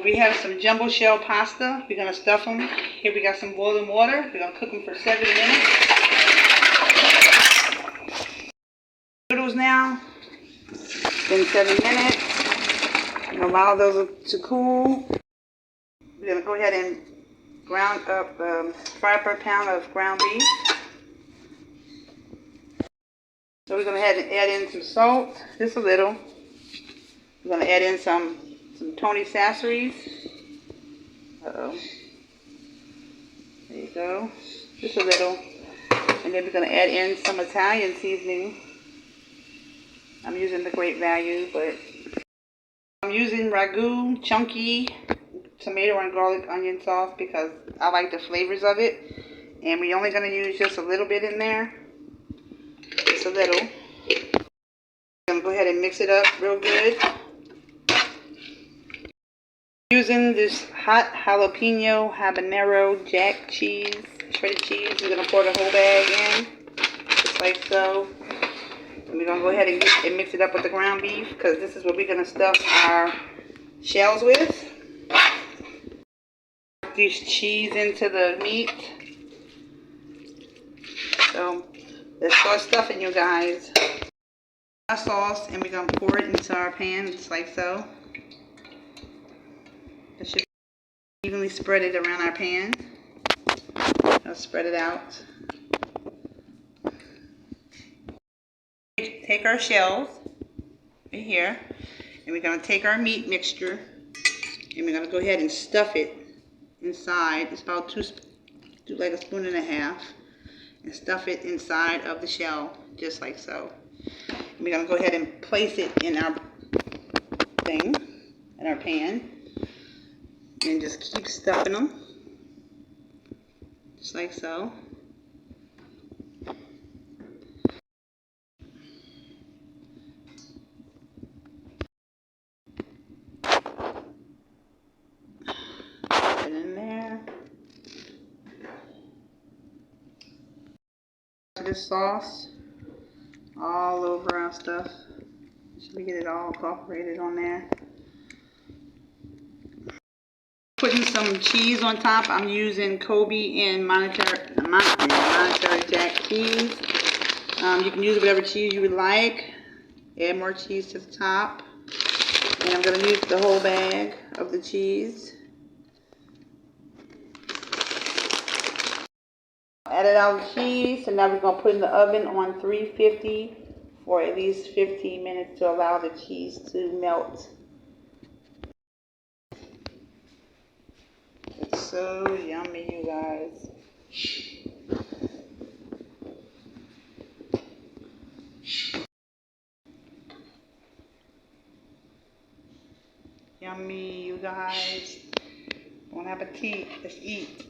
we have some jumbo shell pasta. We're gonna stuff them. Here we got some boiling water. We're gonna cook them for 7 minutes. Noodles now. Been 7 minutes. I'm gonna allow those to cool. We're gonna go ahead and ground up 5 pound of ground beef. So we're gonna add in some salt, just a little. We're gonna add in some Tony Sasseries. Uh-oh. There you go. Just a little. And then we're gonna add in some Italian seasoning. I'm using the Great Value, but I'm using ragu, chunky tomato and garlic onion sauce because I like the flavors of it. And we're only gonna use just a little bit in there. Just a little. I'm gonna go ahead and mix it up real good. Using this hot jalapeno habanero jack cheese, shredded cheese. We're gonna pour the whole bag in, just like so. And we're gonna go ahead and mix it up with the ground beef because this is what we're gonna stuff our shells with. This cheese into the meat. So let's start stuffing, you guys. Our sauce, and we're gonna pour it into our pan, just like so. It should evenly spread it around our pan. I'll spread it out. Take our shells right here, and we're gonna take our meat mixture, and we're gonna go ahead and stuff it inside. It's about do like 1.5 spoons, and stuff it inside of the shell, just like so. And we're gonna go ahead and place it in our thing, in our pan, and just keep stuffing them, just like so. Put it in there. This sauce all over our stuff. Should we get it all incorporated on there? Putting some cheese on top. I'm using Colby and monetary jack cheese. You can use whatever cheese you would like. Add more cheese to the top. And I'm going to use the whole bag of the cheese. Added all the cheese, and now we're going to put it in the oven on 350 for at least 15 minutes to allow the cheese to melt. It's so yummy, you guys. Yummy, you guys. Bon appetit. Let's eat.